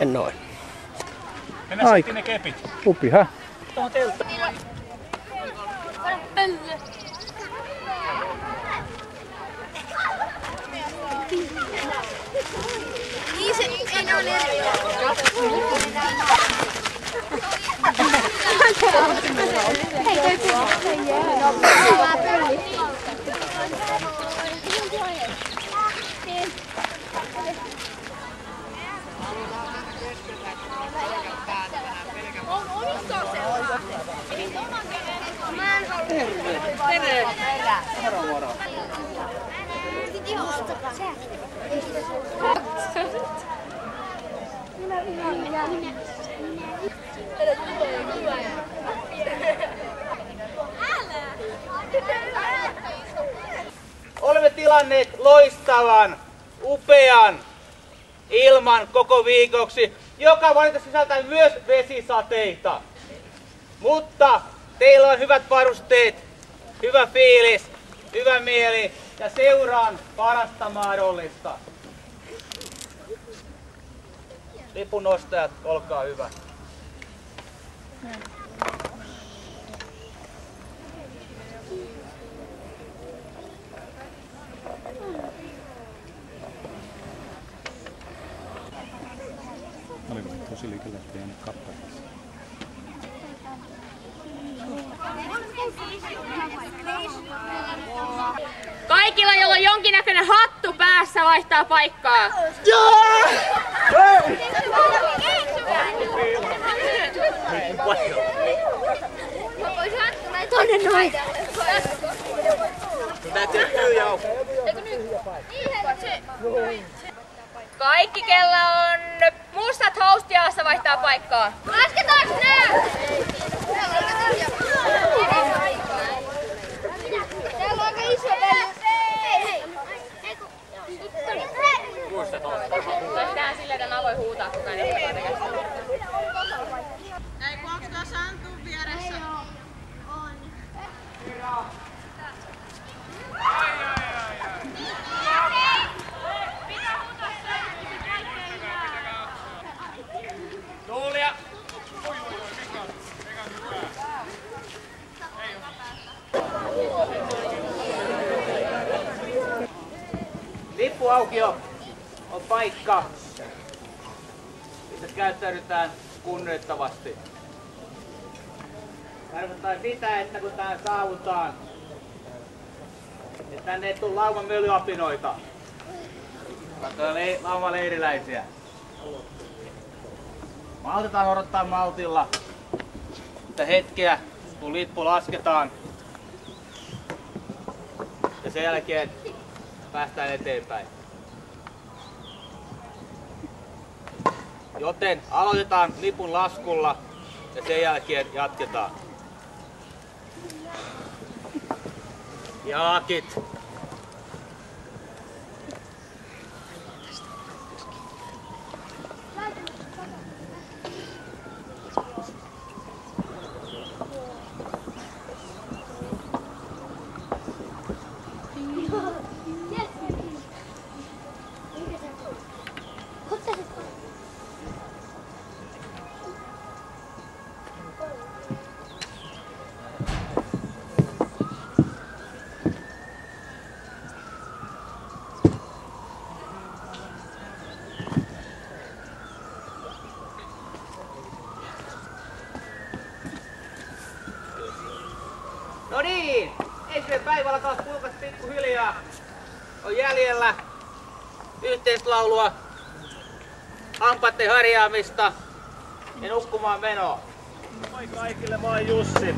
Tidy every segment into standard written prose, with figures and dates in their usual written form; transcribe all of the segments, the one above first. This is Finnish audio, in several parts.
En noin. Mennään sitten ne kepit. Upi, hä? Tuohon telttaan. Niin se, ei ne ole eri. Olemme tilanneet loistavan, upean ilman koko viikoksi, joka valitettavasti sisältää myös vesisateita. Mutta teillä on hyvät varusteet, hyvä fiilis, hyvä mieli ja seuraan parasta mahdollista. Lipunostajat, olkaa hyvä. Oli tosi liikellä, ettei jäänyt kappaleessa. Kaikilla, jolla on jonkinnäköinen hattu päässä, vaihtaa paikkaa. Tonne noin. Kaikki, kella on mustat housut jalassa, vaihtaa paikkaa. Lasketaanko nää? Täällä on aika iso väli. Tehdään sillä, että mä voin huutaa, kukaan ei voi tehdä. Ei, kun onks tuossa Antun vieressä? On. Tuulia! Lippuaukio on paikka, missä käyttäydytään kunnioittavasti. Tarkoittaa sitä, että kun tää saavutaan, että tänne ei tule lauman mölyapinoita. Lauman leiriläisiä. Maltetaan odottaa maltilla, että hetkeä kun lippu lasketaan ja sen jälkeen päästään eteenpäin. Joten aloitetaan lipun laskulla ja sen jälkeen jatketaan. Jaakit! No niin, ensimmäinen päivä alkaa kulkas pikkuhiljaa. On jäljellä yhteislaulua, hampaiden harjaamista ja nukkumaan menoa. Moi kaikille, mä oon Jussi.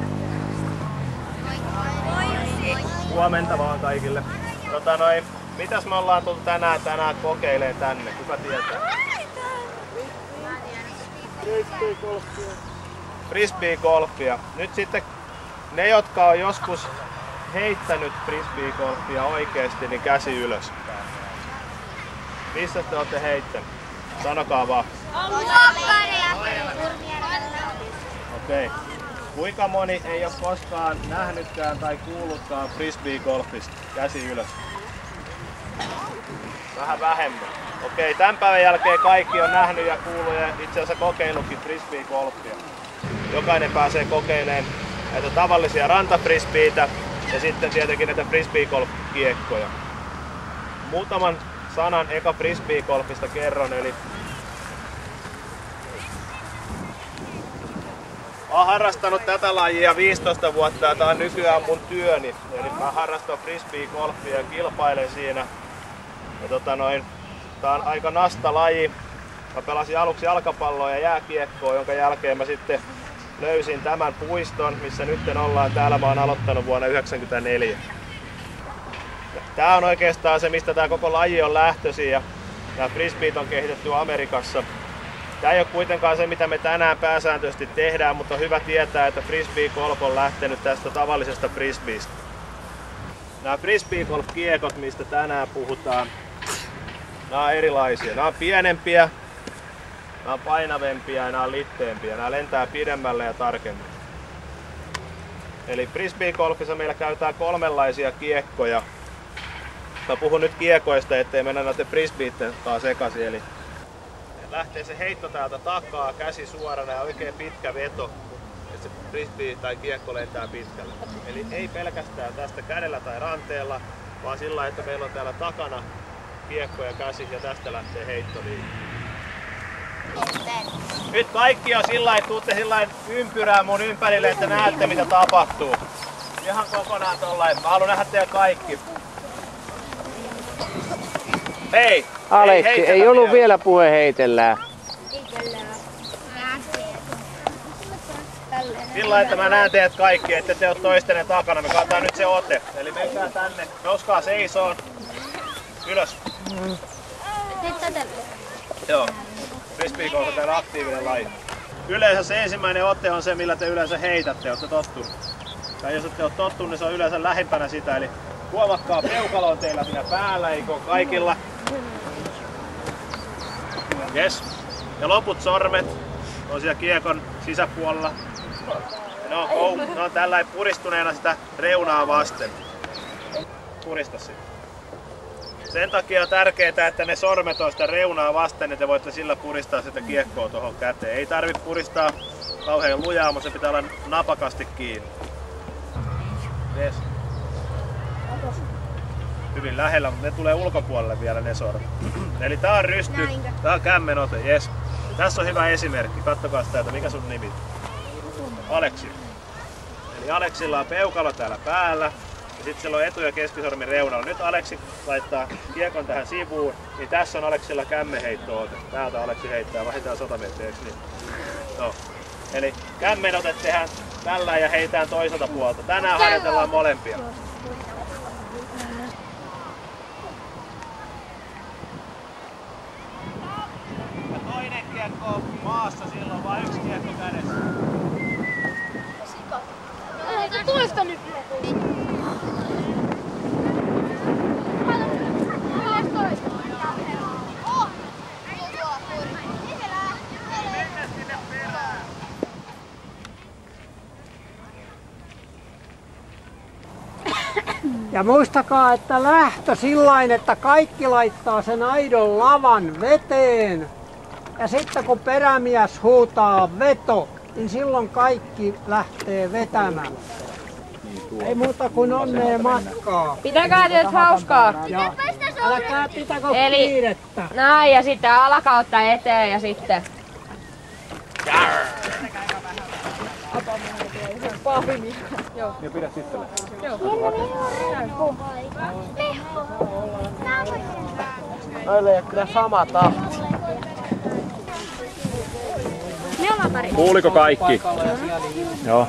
Moi Jussi. Huomenta vaan kaikille. Mitäs me ollaan tullut tänään kokeilemaan tänne? Kuka tietää? Frisbee-golfia. Nyt sitten ne, jotka on joskus heittänyt frisbee-golfia oikeesti, niin käsi ylös. Missä te olette heittänyt? Sanokaa vaan. Okei. Kuinka moni ei ole koskaan nähnytkään tai kuullutkaan frisbee-golfista? Käsi ylös. vähän vähemmän. Okei, tämän päivän jälkeen kaikki on nähnyt ja kuullut ja itse asiassa kokeillutkin frisbeegolfia. Jokainen pääsee kokeilemaan näitä tavallisia rantafrisbeitä ja sitten tietenkin näitä frisbeegolf-kiekkoja. Muutaman sanan eka frisbeegolfista kerron, eli mä oon harrastanut tätä lajia 15 vuotta ja tää on nykyään mun työni. Eli mä harrastan frisbeegolfia ja kilpailen siinä. Ja tää on aika nasta laji. Mä pelasin aluksi jalkapalloa ja jääkiekkoa, jonka jälkeen mä sitten löysin tämän puiston, missä nyt ollaan. Täällä mä oon aloittanut vuonna 1994. Tää on oikeastaan se, mistä tää koko laji on lähtöisin ja nämä frisbeet on kehitetty Amerikassa. Tää ei ole kuitenkaan se, mitä me tänään pääsääntöisesti tehdään, mutta on hyvä tietää, että frisbeegolf on lähtenyt tästä tavallisesta frisbeestä. Nämä frisbeegolf-kiekot, mistä tänään puhutaan, nämä on erilaisia. Nämä on pienempiä, nämä on painavempia ja nämä on litteempiä. Nämä lentää pidemmälle ja tarkemmin. Eli frisbeegolfissa meillä käytetään kolmenlaisia kiekkoja. Mä puhun nyt kiekoista, ettei mennä näiden frisbeitten kanssa sekaisin. Eli lähtee se heitto täältä takaa, käsi suorana ja oikein pitkä veto, että se frisbee tai kiekko lentää pitkälle. Eli ei pelkästään tästä kädellä tai ranteella, vaan sillä, että meillä on täällä takana kiekko ja käsi ja tästä lähtee heitto liikkeelle. Nyt kaikki on sillä lailla, että tuutte sillä ympyrää mun ympärille, että näette mitä tapahtuu. Ihan kokonaan tollain. Mä haluan nähdä teidän kaikki. Hei! Aleksi, ei ollut vielä puhe heitellään. Sillä että mä näen teidät kaikki, ette te ole toistenne takana. Me katsotaan nyt se ote. Eli menkää tänne. Nouskaa seisoon. Ylös. Joo. Frisbeegolf on täällä aktiivinen laji. Yleensä se ensimmäinen ote on se, millä te yleensä heitätte. Olette tottunut. Tai jos ette ole tottunut, niin se on yleensä lähempänä sitä. Eli huomatkaa, peukalo on teillä siinä päällä, eikö kaikilla? Yes. Ja loput sormet on siellä kiekon sisäpuolella. Ja ne on tällä puristuneena sitä reunaa vasten. Purista sitä. Sen takia on tärkeää, että ne sormet on sitä reunaa vasten, niin te voitte sillä puristaa sitä kiekkoa tuohon käteen. Ei tarvitse puristaa kauhean lujaa, mutta se pitää olla napakasti kiinni. Yes. Hyvin lähellä, mutta ne tulee ulkopuolelle vielä ne sormet. Eli tää on rysty, tää on kämmenote, jes. Tässä on hyvä esimerkki, kattokaa täältä, mikä sun nimi? Aleksi. Eli Aleksilla on peukalo täällä päällä ja sitten sillä on etu- ja keskisormin reunalla. Nyt Aleksi laittaa kiekon tähän sivuun, niin tässä on Aleksilla kämmenheitto-ote. Täältä Aleksi heittää vähintään 100 metriä, eikö niin? No. Eli kämmenote tehdään tällä ja heitään toiselta puolta. Tänään harjoitellaan molempia. Ja toinen kiekko on maassa silloin, vaan yksi kiekko kädessä. Toista nyt! Ja muistakaa, että lähtö sillain, että kaikki laittaa sen aidon lavan veteen. Ja sitten kun perämies huutaa veto, niin silloin kaikki lähtee vetämään. Ei muuta kuin onnea matkaa. Pitäkää nyt hauskaa. Ja älkää pitäkö Eli- kiirettä. Näin ja sitten alakautta eteen ja sitten. Ja pidä sitten. Noille ei ole kyllä sama tahti. Kuuliko kaikki? Joo.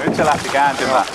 Nyt se lähti kääntymään.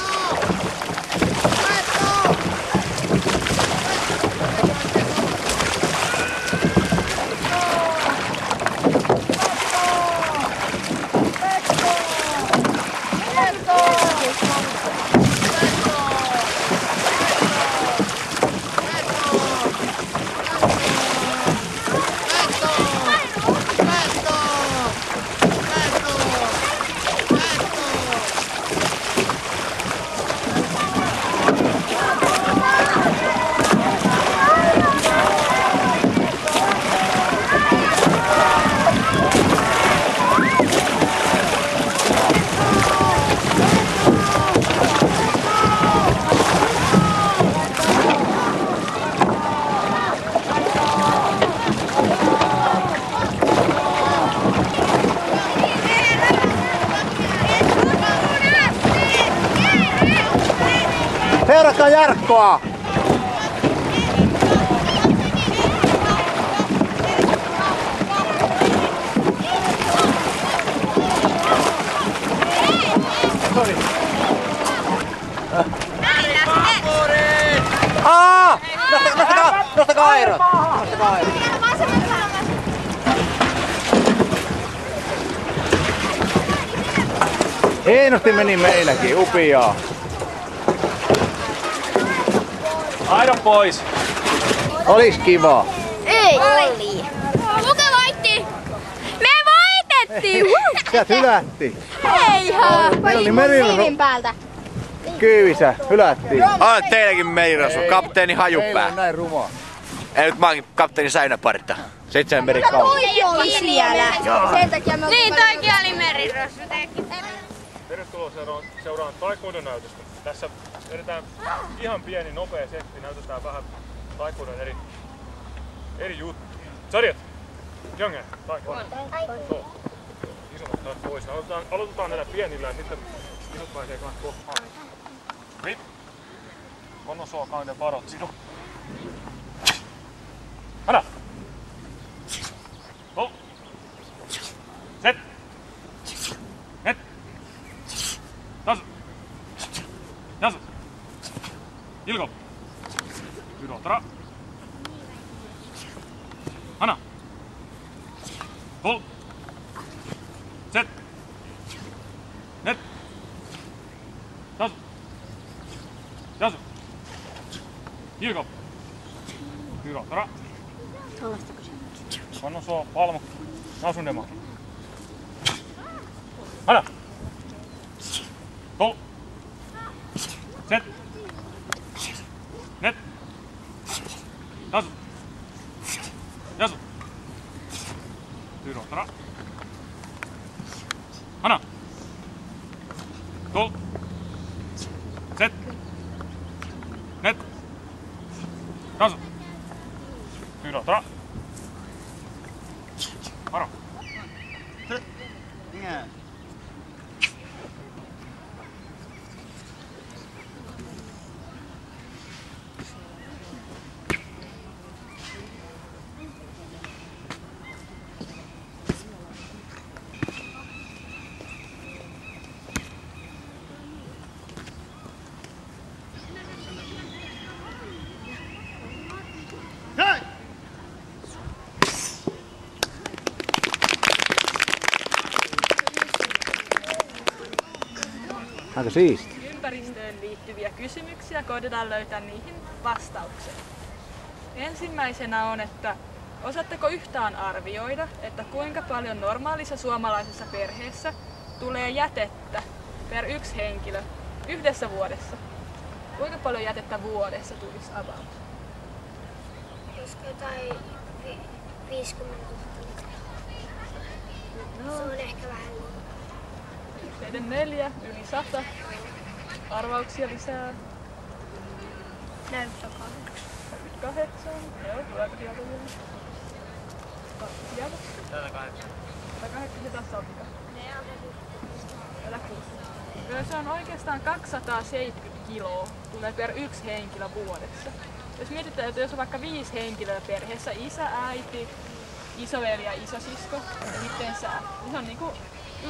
Seuratkaa Jarkkoa! Nostakaa airot! Nostakaa airot! Hienosti meni meilläkin, upiaa. Aidon pois! Olis kiva. Ei. Oli. Kuka voitti? Me voitettiin! Sieltä hylättiin. Eihän! Meillä oli merirosvo päältä. kyyvissä, hylättiin. On teilläkin merirosvo, kapteeni Hajupää. Ei näin rumaa. Ei nyt mä oonkin kapteeni Säynäpartta. 7 merikkautta. Oli siellä. Sen takia me Niin, toikin oli merirosvo. Tervetuloa seuraamaan taikuuden näytöstä. Tässä edetään ihan pieni nopea setti, näytetään vähän taikuuden eri juttuja. Sarjat! Jonge, taikuuden. Isot ottaa pois. Aloitetaan näillä pienillä ja sitten isot pääsee kanssa kohtaan. Rip! Konno soo kauden varot sinun. Anna! Go! Set! Net! Tasu! Tasu! Ilko! Yrotara! Anna! Go! Set! Net! Tasu! Tasu! Ilko! Yrotara! Konno soo palmu. Nasun demo. Anna! Go! Set! Net! Tasu! Yasu! Yrotara! Anna! Go! Set! Net! Tasu! Yrotara! Varo! Aika siisti. Ympäristöön liittyviä kysymyksiä, koitetaan löytää niihin vastaukset. Ensimmäisenä on, että osaatteko yhtään arvioida, että kuinka paljon normaalissa suomalaisessa perheessä tulee jätettä per yksi henkilö yhdessä vuodessa? Kuinka paljon jätettä vuodessa tulisi about? Olisiko jotain 50 000 litraa? Se on ehkä vähän liikaa. Teidän 4, yli 100. Arvauksia lisää. Näyttäkää. 8. Joo, tuleeko sieltä vielä? Sieltä? 108. 108 se tässä on vika. Älä kuulla. Se on oikeastaan 270 kiloa tulee per yksi henkilö vuodessa. Jos mietitään, että jos on vaikka 5 henkilöä perheessä, isä, äiti, isoveli ja isosisko ja sitten sä, niin se on niinku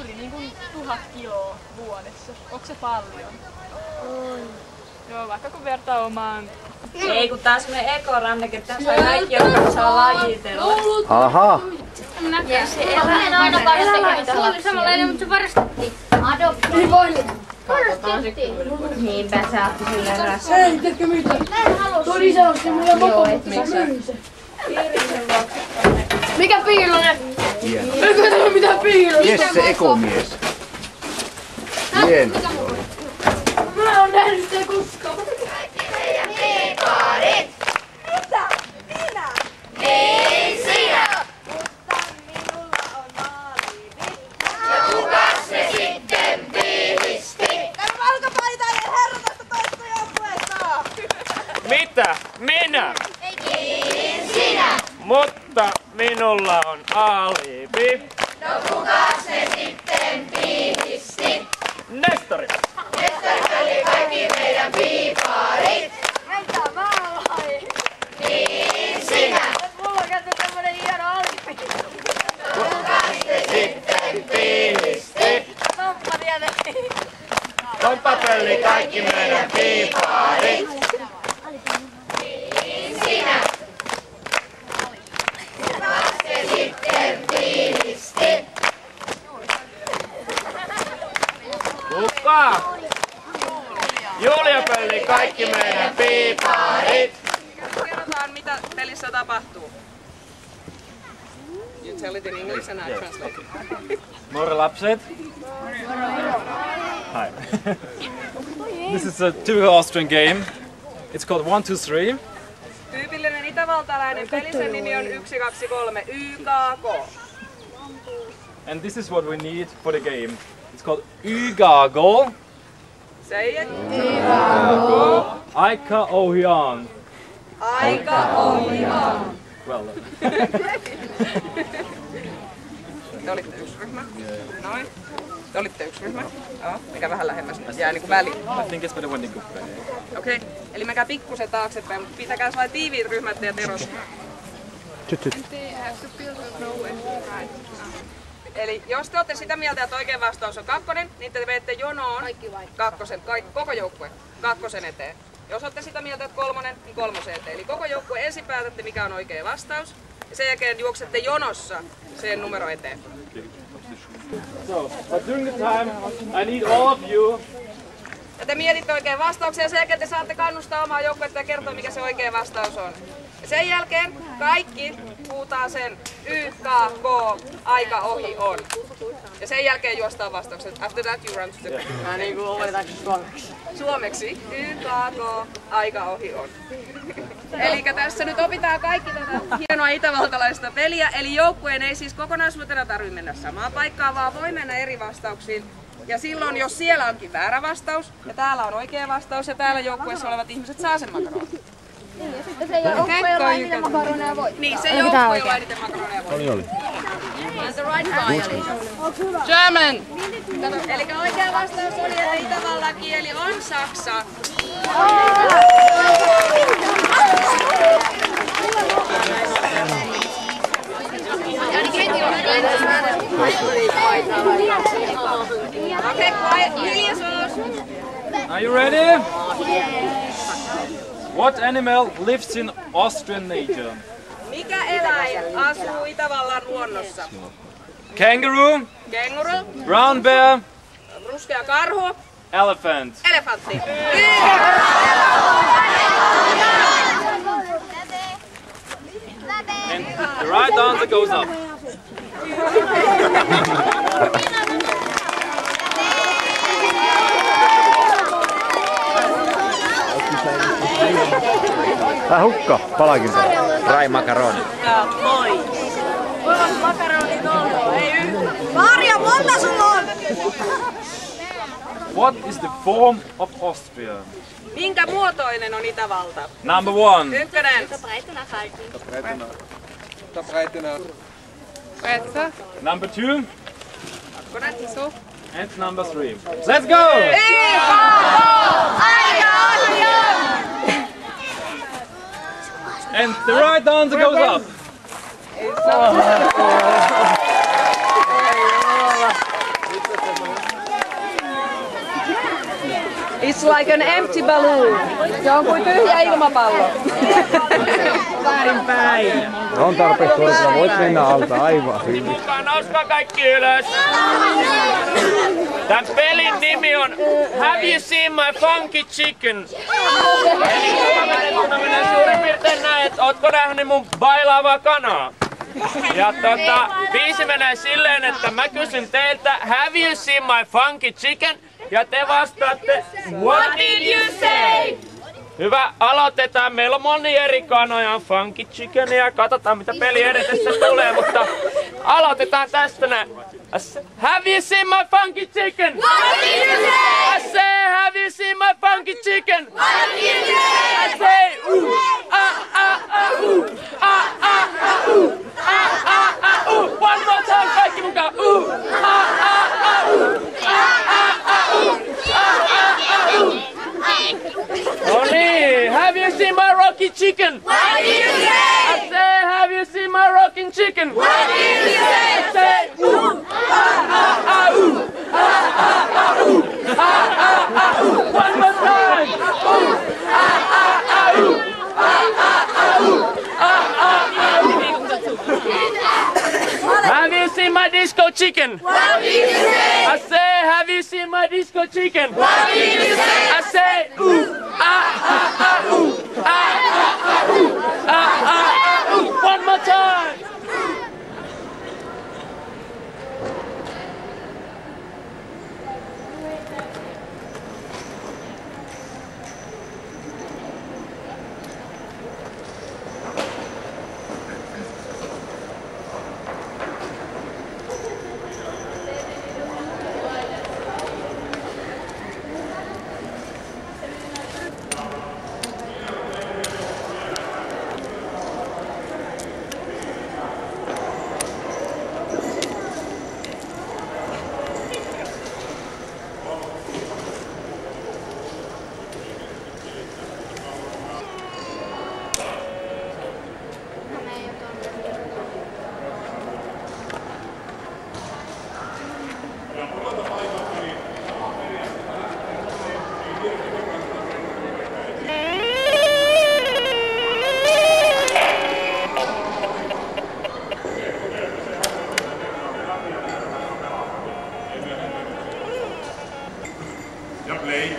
yli 1000 kiloa vuodessa. Onko se paljon? On. Joo, vaikka kun vertaa omaan. Ei, kun taas me ekoranneke, tässä on kaikki, jotka saa lajitella. Ahaa. Ja se en aina varastettiin. Se oli samanlainen, mutta se varastettiin. Adoptoi. Varastettiin. Niinpä sä oot sille raskaan. Ei, tiedätkö mitä? Tuo lisäys, niin mulla mopo, mutta sä myin se. Mikä Piilonen? Eikö tämä mitään Piilonen? Jesse ekomies. Hieno. Mä oon nähnyt sitä koskaan. Mitä? Minä? Sinä. Mutta minulla on alibi. No kukas se sitten piihisti? Nestori. Nestori oli kaikki meidän piipari. pölli kaikki meidän piiparit. Sinä. Laske sitten tiivisti. Kuka? Julia pölli kaikki meidän piiparit. Kerrotaan mitä pelissä tapahtuu. You tell it in English and I translate it. Morgon lapset. Hi. This is a typical Austrian game. It's called 1, 2, 3. Tyypillinen itävaltalainen peli, sen nimi on 1, 2, 3, YKK. And this is what we need for the game. It's called YGAGO. Say it. YGAGO. Aika ohjaan. Aika ohjaan. Well. Te olitte yksi ryhmä. Noin. Te olitte yksi ryhmä. Joo, mikä vähän lähemmäs jää niinku väliin. I think it's better when they go back. Okei, eli menkää pikkusen taaksepäin, mutta pitäkää vain tiiviit ryhmät teidät erossa. Eli jos te olette sitä mieltä, että oikein vastaus on 2, niin te menette jonoon koko joukkue 2 eteen. Jos olette sitä mieltä, että 3, niin 3 eteen. Eli koko joukkue ensin päätätte, mikä on oikea vastaus. Ja sen jälkeen juoksette jonossa sen numero eteen. So, but during the time, I need all of you. Ja te mietitte oikein vastauksen ja sen jälkeen te saatte kannustaa omaa joukkuetta ja kertoa, mikä se oikea vastaus on. Ja sen jälkeen kaikki huutaa sen YKK, aika ohi on. Ja sen jälkeen juostaan vastaukset. After that you run to the... Niin kuin opetetaanko suomeksi? Suomeksi. YKK, aika ohi on. Eli tässä nyt opitaan kaikki tätä hienoa itävaltalaista peliä. Eli joukkueen ei siis kokonaisuutena tarvitse mennä samaan paikkaan, vaan voi mennä eri vastauksiin. Ja silloin, jos siellä onkin väärä vastaus, ja täällä on oikea vastaus, ja täällä joukkueessa olevat ihmiset saa sen makaronin. Niin, ja sitten se joukkue, jolla eniten makaroneja voittaa. Niin, se joukkue, jolla eniten makaroneja voittaa. Oli. German! Eli oikea vastaus oli, että itävallan kieli on saksa. Okay, quiet. Hiljaisuus. Are you ready? What animal lives in Austrian nature? Mikä eläin asuu Itävallan luonnossa? Kangaroo, Kenguru, brown bear, ruskea karhu, elephant. elefantti. And the right answer goes up. Hukka, palakin. Rai makaroni. Moi. Mulla on makaronit ollut, ei yhtään. Marja, monta sulla on? What is the form of Austria? Minkä muotoinen on Itävalta? Number 1. Ykkönen. Number 2. Kakkonen. And number 3. Let's go! And the right answer goes up. It's like an empty balloon. Se on kuin tyhjä ilmapallo. Väärinpäin. On tarpeeksi suoritella, voit mennä alta aivan hyvin. Nouskaa kaikki ylös. Tän pelin nimi on Have you seen my funky chicken? Eli mä menen suurin piirtein näin, että ootko nähnyt mun bailaavaa kanaa? Ja biisi menee silleen, että mä kysyn teiltä Have you seen my funky chicken? Ja te vastaatte What did you say? Hyvä, aloitetaan. Meillä on moni eri kanoja, funky chickenia. Katsotaan mitä peli edetessä tulee, mutta aloitetaan tästä näin. Have you seen my funky chicken? What did you say? I say, have you seen my funky chicken? What did you say? I say, ooh, ooh, ooh. One more time, kaikki mukaan. Ooh, ooh, Oh nee, have you seen my rocky chicken? What did you say? I say, have you seen my rocking chicken? What did you say? I say, ooh, ooh, ooh, ooh. chicken? What did you say? I say, have you seen my disco chicken? What did you say? I say, ooh, ah, ah, ah, ooh, ah, ah, ah, ooh, ah, ah, ah, ooh. One more time. Ja play.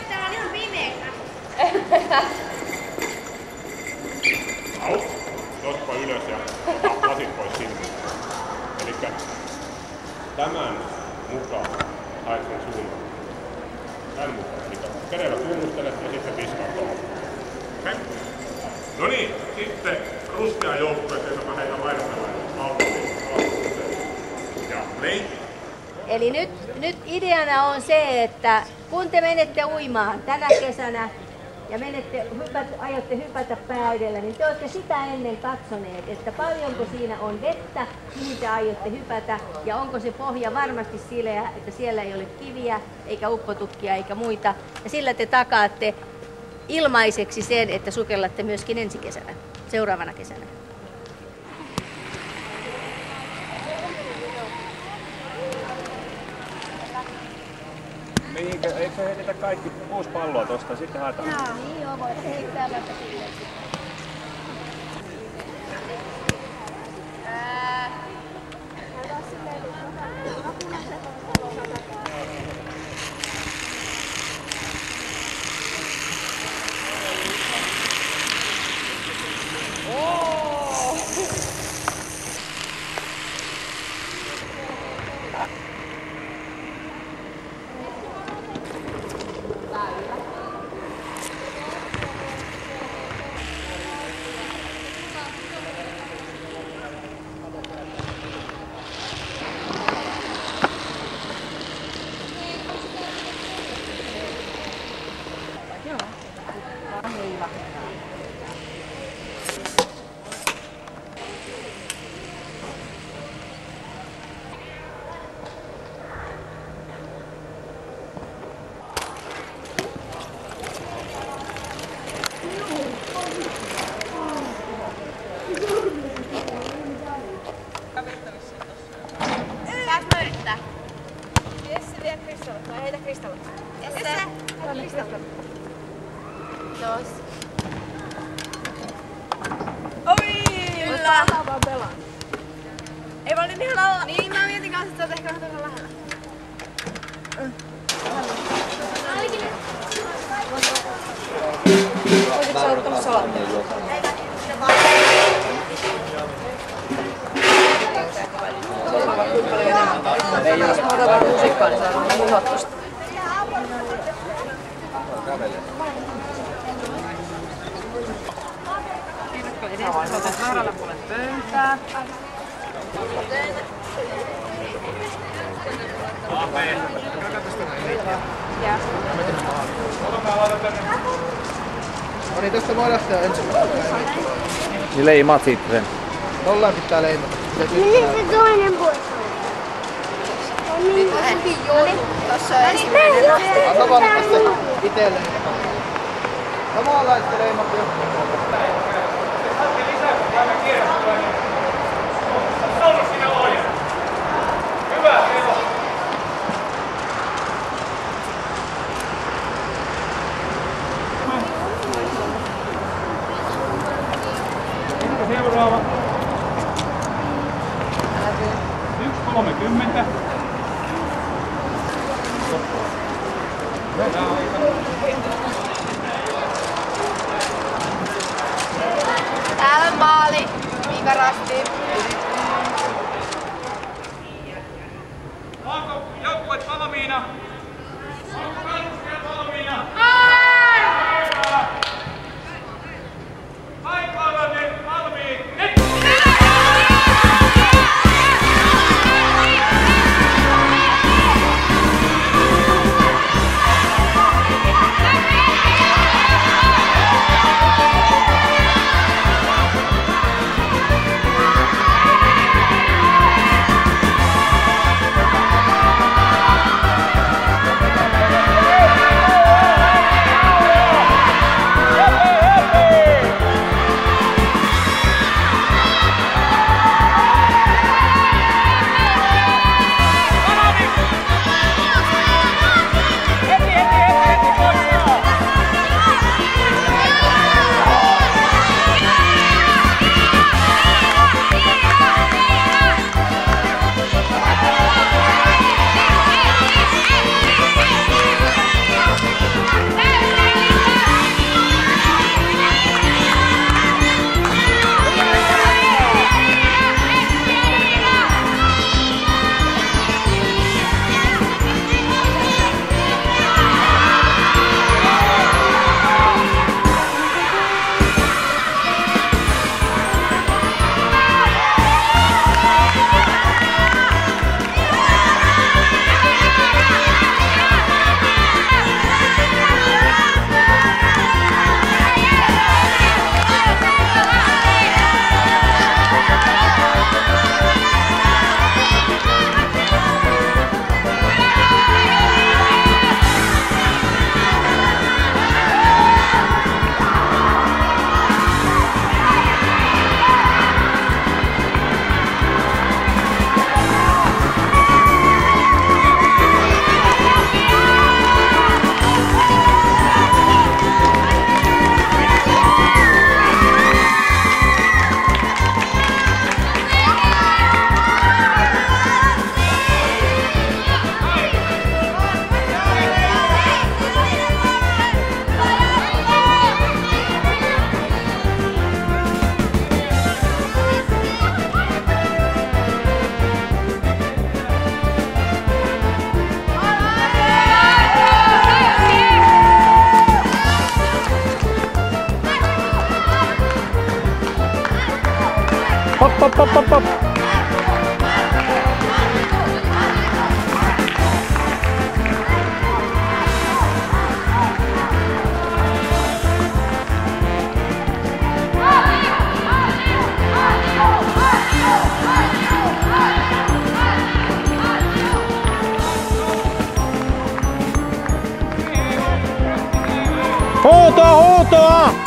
Tää on ihan pimeetä. Au. Nostapa ylös ja ota lasit pois sinne. Elikkä tämän mukaan haet sen suunnan. Tän mukaan. Elikkä kädellä tunnustelet ja sitten piskaa tuohon. Okei? No niin, sitten ruskea joukkue, joka heitä vaihtamaan. Ja play. Eli nyt ideana on se, että kun te menette uimaan tänä kesänä ja aiotte hypätä pää edellä, niin te olette sitä ennen katsoneet, että paljonko siinä on vettä, mihin te aiotte hypätä ja onko se pohja varmasti sileä, että siellä ei ole kiviä eikä uppotukkia eikä muita. Ja sillä te takaatte ilmaiseksi sen, että sukellatte myöskin ensi kesänä, seuraavana kesänä. Eikö heitetä kaikki 6 palloa tosta ja sitten haetaan? Joo, niin joo, voi heittää vaikka silleen. Saat mä yrittää? Jesse, vie kristallit. Vai heitä kristallit. Jesse, heitä kristallit. Jos. Oi! Ota vaan pelaa. Ei mä olin ihan alla. Niin, mä mietin kanssa, että sä oot ehkä vähän tuolla lähellä. Voisitko sä ottaa salaattia? Jos mä otan vähän musikkaa, niin saadaan muhottu sitä. Kirkko edessä, sä otat väärällä puolen pöytää. No niin, tästä voidaan sitä ensimmäistä. Niin leimaat sitten. Tollaan pitää leimata. Mihin se toinen pois on? Niin, tossa on ensimmäinen rahti. Anna vaan tästä itelle. Samalla sitten leimat jo. Seuraava. 1.30. Täällä on maali. Viivarasti. Onko joukkueet valmiina? Onko kalustajat valmiina? Kaikki valmiit! Nyt! Pop. Huutoa!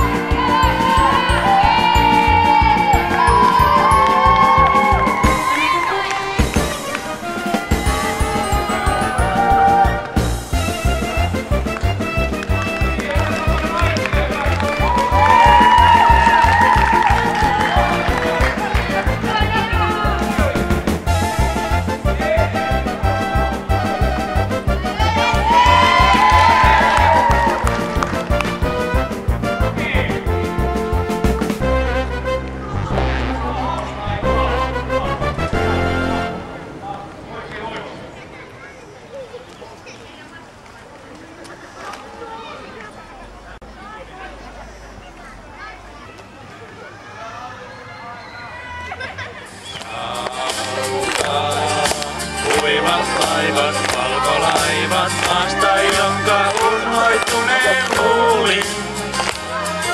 laivat, valkolaivat, maasta jonka unhoittuneen luulin.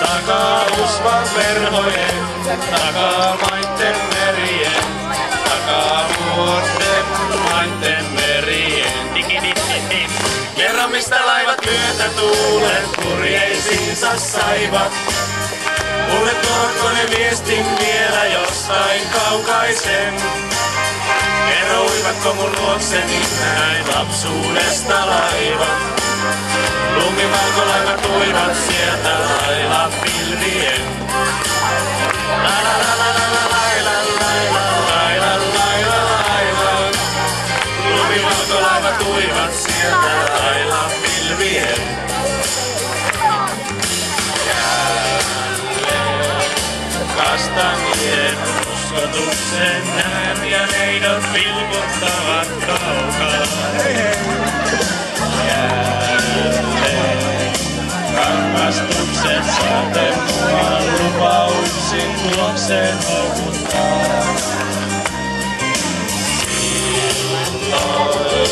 Takaa usvan verhojen, takaa maitten merien, takaa vuorten maitten merien. Kerran mistä laivat myötä tuulet purjeisiinsa saivat. Mulle tuotko ne viestin vielä jostain kaukaisen? Kerouivatko mun luokseni näin lapsuudesta laivat? Lumivalkolaivat uivat sieltä lailla pilvien. La la la la. Rakastuksen näen ja neidot vilkuttavat kaukana. Jälleen rakastuksen saate mua lupauksin luokseen houkuttaa. Silloin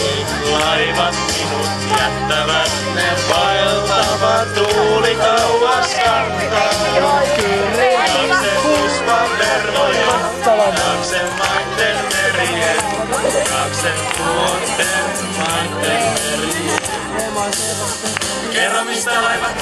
laivat minut jättävät, ne vaeltava tuuli kauas rantaan. Taakse pusvan verroja, taakse maiden merien, taakse tuonten maiden merien. Kerro mistä laivat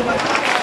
Thank you.